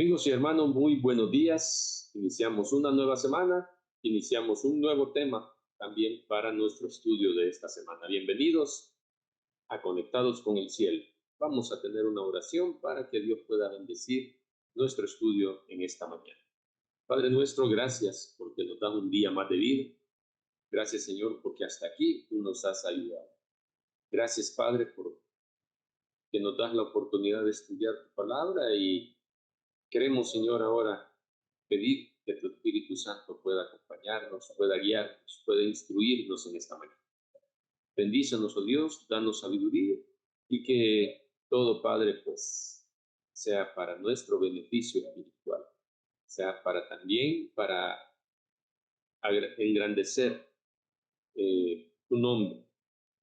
Amigos y hermanos, muy buenos días. Iniciamos una nueva semana, iniciamos un nuevo tema también para nuestro estudio de esta semana. Bienvenidos a Conectados con el Cielo. Vamos a tener una oración para que Dios pueda bendecir nuestro estudio en esta mañana. Padre nuestro, gracias porque nos da un día más de vida. Gracias, Señor, porque hasta aquí tú nos has ayudado. Gracias, Padre, por que nos das la oportunidad de estudiar tu palabra y queremos, Señor, ahora pedir que tu Espíritu Santo pueda acompañarnos, pueda guiarnos, pueda instruirnos en esta mañana. Bendícenos, oh Dios, danos sabiduría y que todo, Padre, pues sea para nuestro beneficio espiritual, sea para también para engrandecer tu nombre,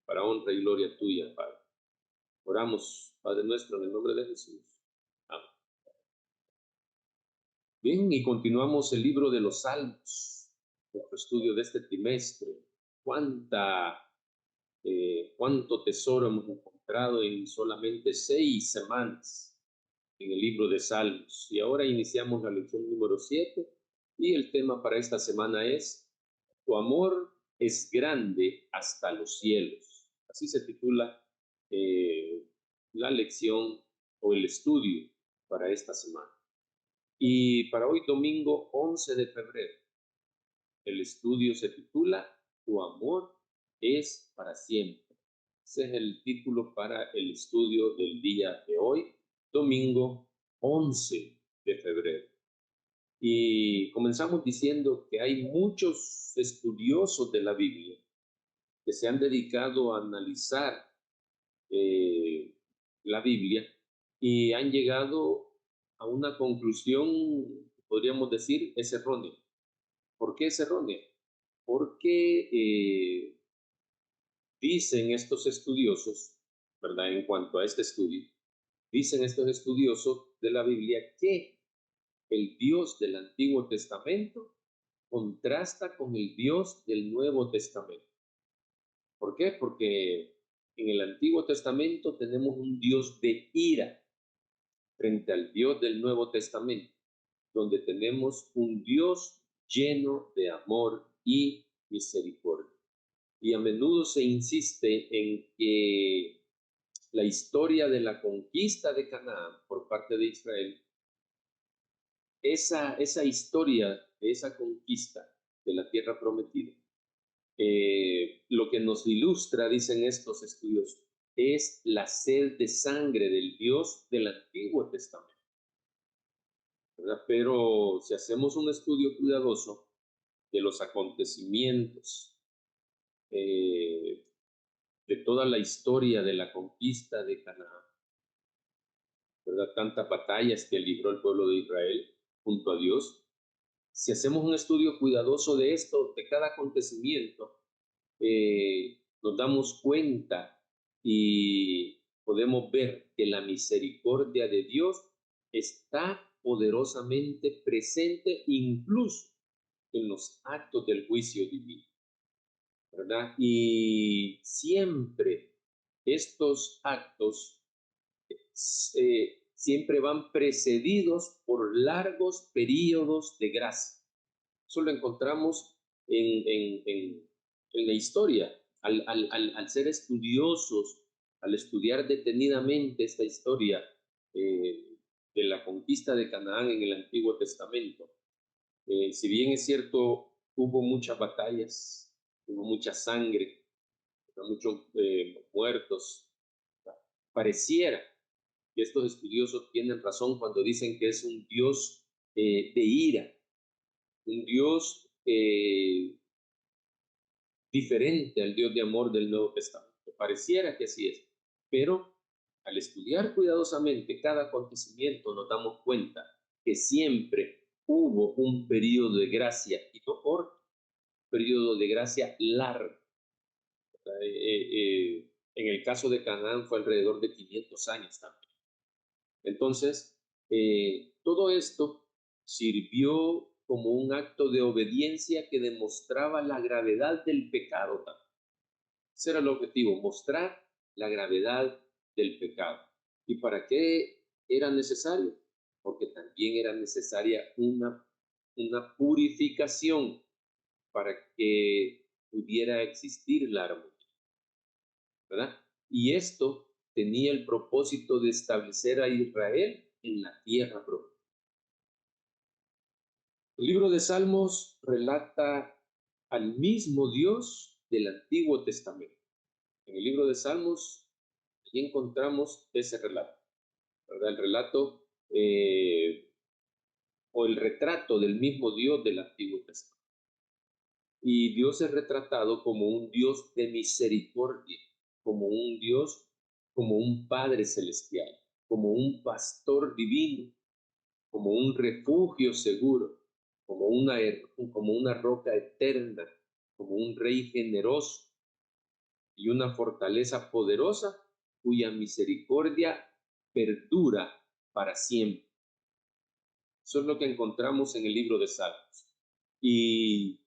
para honra y gloria tuya, Padre. Oramos, Padre nuestro, en el nombre de Jesús. Amén. Bien, y continuamos el libro de los Salmos, nuestro estudio de este trimestre. Cuánto tesoro hemos encontrado en solamente 6 semanas en el libro de Salmos. Y ahora iniciamos la lección número 7 y el tema para esta semana es Tu amor es grande hasta los cielos. Así se titula eh, la lección o el estudio para esta semana. Y para hoy, domingo 11 de febrero, el estudio se titula Tu amor es para siempre. Ese es el título para el estudio del día de hoy, domingo 11 de febrero. Y comenzamos diciendo que hay muchos estudiosos de la Biblia que se han dedicado a analizar eh, la Biblia y han llegado a una conclusión, podríamos decir, es errónea. ¿Por qué es errónea? Porque dicen estos estudiosos, ¿verdad? En cuanto a este estudio, dicen estos estudiosos de la Biblia que el Dios del Antiguo Testamento contrasta con el Dios del Nuevo Testamento. ¿Por qué? Porque en el Antiguo Testamento tenemos un Dios de ira frente al Dios del Nuevo Testamento, donde tenemos un Dios lleno de amor y misericordia. Y a menudo se insiste en que la historia de la conquista de Canaán por parte de Israel, esa historia de esa conquista de la tierra prometida, lo que nos ilustra, dicen estos estudios, es la sed de sangre del Dios del Antiguo Testamento, ¿verdad? Pero si hacemos un estudio cuidadoso de los acontecimientos, eh, de toda la historia de la conquista de Canaán, ¿verdad? Tantas batallas que libró el pueblo de Israel junto a Dios. Si hacemos un estudio cuidadoso de esto, de cada acontecimiento, nos damos cuenta y podemos ver que la misericordia de Dios está poderosamente presente incluso en los actos del juicio divino, ¿verdad? Y siempre estos actos siempre van precedidos por largos periodos de gracia. Eso lo encontramos en la historia. Al ser estudiosos, al estudiar detenidamente esta historia de la conquista de Canaán en el Antiguo Testamento, si bien es cierto, hubo muchas batallas, hubo mucha sangre, muchos muertos, pareciera que estos estudiosos tienen razón cuando dicen que es un Dios de ira, un Dios diferente al Dios de amor del Nuevo Testamento. Pareciera que así es, pero al estudiar cuidadosamente cada acontecimiento nos damos cuenta que siempre hubo un periodo de gracia y no corto, periodo de gracia largo. En el caso de Canaán fue alrededor de 500 años también. Entonces, todo esto sirvió como un acto de obediencia que demostraba la gravedad del pecado también. Ese era el objetivo, mostrar la gravedad del pecado. ¿Y para qué era necesario? porque también era necesaria una purificación para que pudiera existir la armonía, ¿verdad? Y esto tenía el propósito de establecer a Israel en la tierra prometida. El libro de Salmos relata al mismo Dios del Antiguo Testamento. En el libro de Salmos, allí encontramos ese relato, ¿verdad? El relato o el retrato del mismo Dios del Antiguo Testamento. Y Dios es retratado como un Dios de misericordia, como un Dios, como un Padre celestial, como un pastor divino, como un refugio seguro, como una roca eterna, como un rey generoso y una fortaleza poderosa cuya misericordia perdura para siempre. Eso es lo que encontramos en el libro de Salmos. Y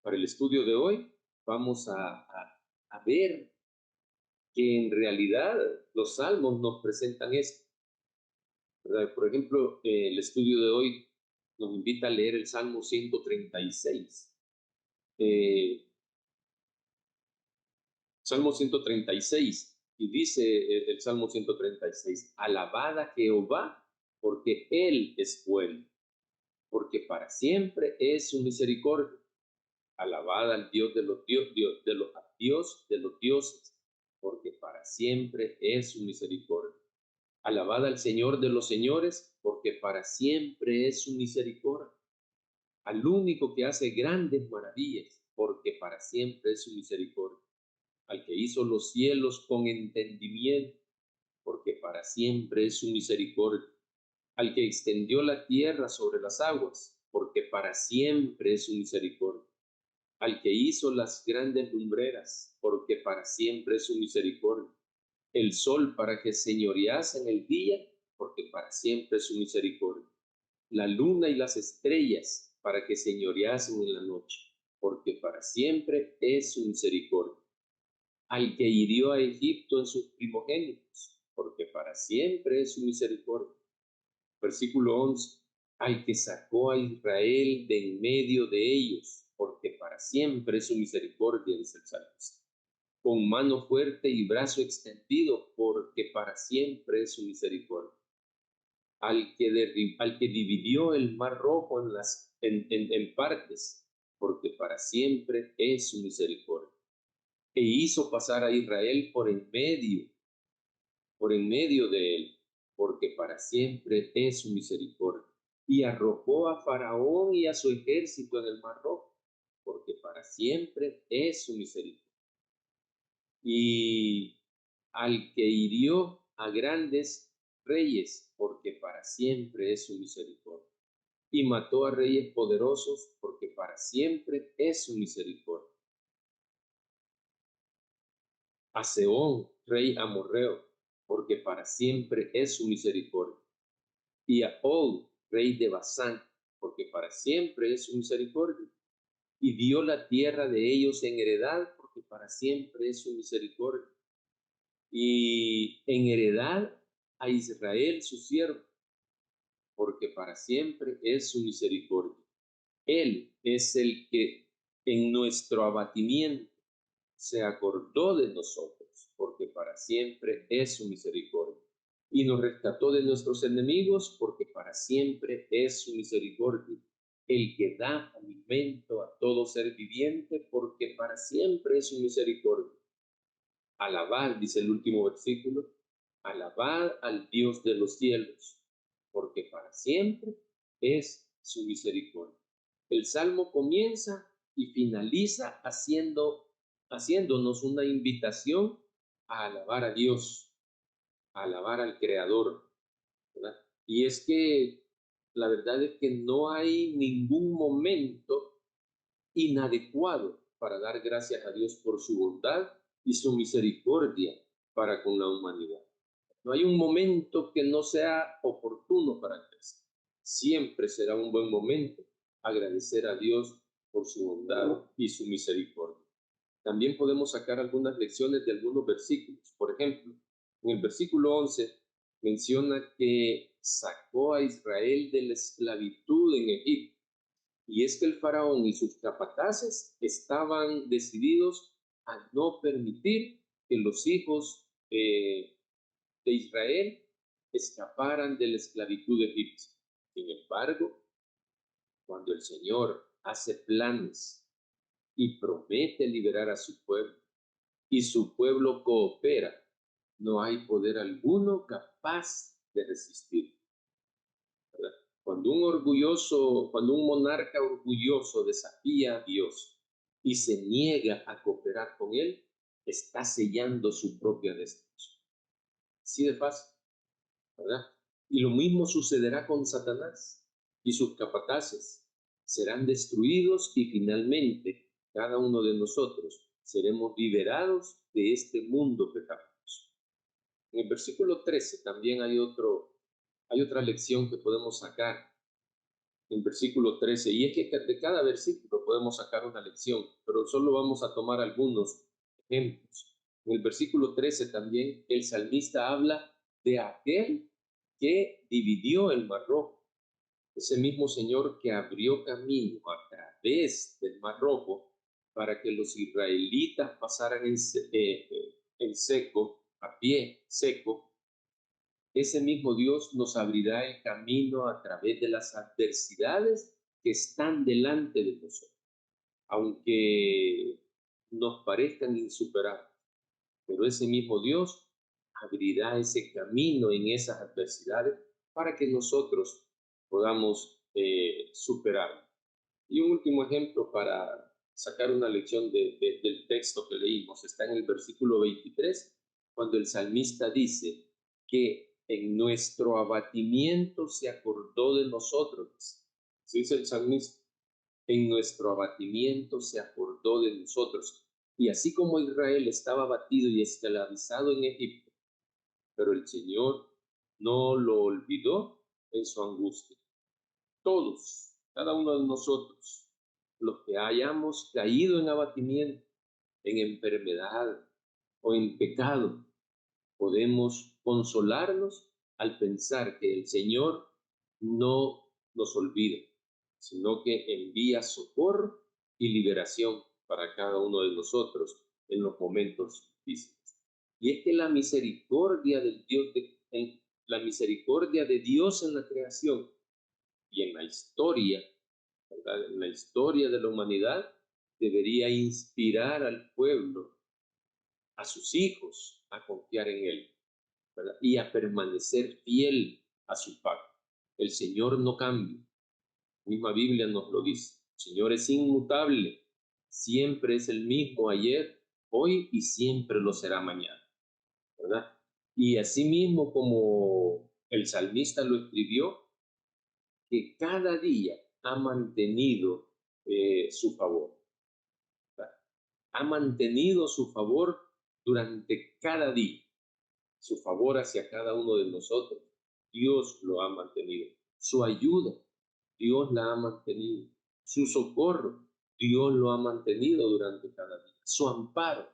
para el estudio de hoy vamos a ver que en realidad los salmos nos presentan esto, ¿verdad? Por ejemplo, el estudio de hoy nos invita a leer el Salmo 136. Salmo 136, y dice el Salmo 136, alabad a Jehová porque Él es bueno, porque para siempre es su misericordia. Alabad al Dios de los Dios de los dioses, porque para siempre es su misericordia. Alabad al Señor de los señores, porque para siempre es su misericordia. Al único que hace grandes maravillas, porque para siempre es su misericordia. Al que hizo los cielos con entendimiento, porque para siempre es su misericordia. Al que extendió la tierra sobre las aguas, porque para siempre es su misericordia. Al que hizo las grandes lumbreras, porque para siempre es su misericordia. El sol para que señorease en el día, porque para siempre es su misericordia. La luna y las estrellas para que señoreasen en la noche, porque para siempre es su misericordia. Al que hirió a Egipto en sus primogénitos, porque para siempre es su misericordia. Versículo 11, al que sacó a Israel de en medio de ellos, porque para siempre es su misericordia, dice el salmista. Con mano fuerte y brazo extendido, porque para siempre es su misericordia. Al que dividió el mar rojo en partes, porque para siempre es su misericordia. E hizo pasar a Israel por en medio de él, porque para siempre es su misericordia. Y arrojó a Faraón y a su ejército en el mar rojo, porque para siempre es su misericordia. Y al que hirió a grandes reyes, porque para siempre es su misericordia. Y mató a reyes poderosos, porque para siempre es su misericordia. A Sehón, rey amorreo, porque para siempre es su misericordia. Y a Og, rey de Basán, porque para siempre es su misericordia. Y dio la tierra de ellos en heredad, porque para siempre es su misericordia. Y en heredad a Israel su siervo, porque para siempre es su misericordia. Él es el que en nuestro abatimiento se acordó de nosotros, porque para siempre es su misericordia. Y nos rescató de nuestros enemigos, porque para siempre es su misericordia. El que da alimento a todo ser viviente, porque para siempre es su misericordia. Alabad, dice el último versículo, alabad al Dios de los cielos, porque para siempre es su misericordia. El salmo comienza y finaliza haciéndonos una invitación a alabar a Dios, a alabar al Creador, ¿verdad? Y es que la verdad es que no hay ningún momento inadecuado para dar gracias a Dios por su bondad y su misericordia para con la humanidad. No hay un momento que no sea oportuno para agradecer. Siempre será un buen momento agradecer a Dios por su bondad y su misericordia. También podemos sacar algunas lecciones de algunos versículos. Por ejemplo, en el versículo 11 menciona que sacó a Israel de la esclavitud en Egipto. Y es que el faraón y sus capataces estaban decididos a no permitir que los hijos de Israel escaparan de la esclavitud egipcia. Sin embargo, cuando el Señor hace planes y promete liberar a su pueblo, y su pueblo coopera, no hay poder alguno capaz de resistir, ¿verdad? Cuando un monarca orgulloso desafía a Dios y se niega a cooperar con él, está sellando su propia destrucción. Así de fácil, ¿verdad? Y lo mismo sucederá con Satanás y sus capataces. Serán destruidos y finalmente cada uno de nosotros seremos liberados de este mundo pecaminoso. En el versículo 13 también hay otra lección que podemos sacar. En versículo 13, y es que de cada versículo podemos sacar una lección, pero solo vamos a tomar algunos ejemplos. En el versículo 13 también el salmista habla de aquel que dividió el mar rojo, ese mismo Señor que abrió camino a través del mar rojo para que los israelitas pasaran en seco, a pie seco. Ese mismo Dios nos abrirá el camino a través de las adversidades que están delante de nosotros, aunque nos parezcan insuperables, pero ese mismo Dios abrirá ese camino en esas adversidades para que nosotros podamos superar. Y un último ejemplo para sacar una lección del texto que leímos está en el versículo 23, cuando el salmista dice que en nuestro abatimiento se acordó de nosotros. Así dice el salmista, en nuestro abatimiento se acordó de nosotros. Y así como Israel estaba abatido y esclavizado en Egipto, pero el Señor no lo olvidó en su angustia. Todos, cada uno de nosotros, los que hayamos caído en abatimiento, en enfermedad o en pecado, podemos consolarnos al pensar que el Señor no nos olvida, sino que envía socorro y liberación para cada uno de nosotros en los momentos difíciles. Y es que la misericordia la misericordia de Dios en la creación y en la historia, ¿verdad? En la historia de la humanidad, debería inspirar al pueblo, a sus hijos, a confiar en Él, ¿verdad? Y a permanecer fiel a su pacto. El Señor no cambia. La misma Biblia nos lo dice. El Señor es inmutable. Siempre es el mismo ayer, hoy y siempre lo será mañana, ¿verdad? Y así mismo como el salmista lo escribió, que cada día ha mantenido su favor, ¿verdad? Ha mantenido su favor durante cada día, su favor hacia cada uno de nosotros. Dios lo ha mantenido. Su ayuda, Dios la ha mantenido. Su socorro, Dios lo ha mantenido durante cada día. Su amparo,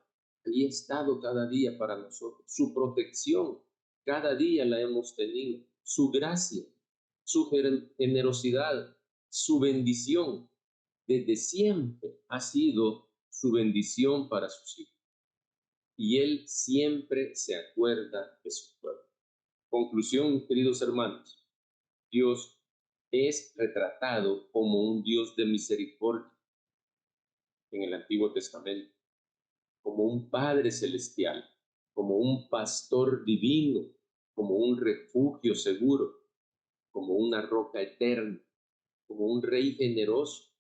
ahí ha estado cada día para nosotros. Su protección, cada día la hemos tenido. Su gracia, su generosidad, su bendición, desde siempre ha sido su bendición para sus hijos. Y Él siempre se acuerda de su pueblo. Conclusión, queridos hermanos, Dios es retratado como un Dios de misericordia en el Antiguo Testamento, como un Padre celestial, como un pastor divino, como un refugio seguro, como una roca eterna, como un rey generoso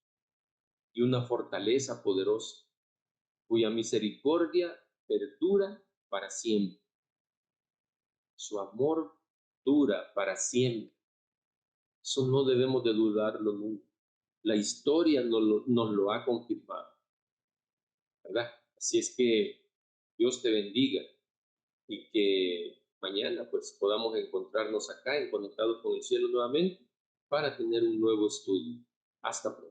y una fortaleza poderosa, cuya misericordia perdura para siempre. Su amor dura para siempre. Eso no debemos de dudarlo nunca. La historia nos lo ha confirmado, ¿verdad? Así es que Dios te bendiga y que mañana pues podamos encontrarnos acá en Conectados con el Cielo nuevamente para tener un nuevo estudio. Hasta pronto.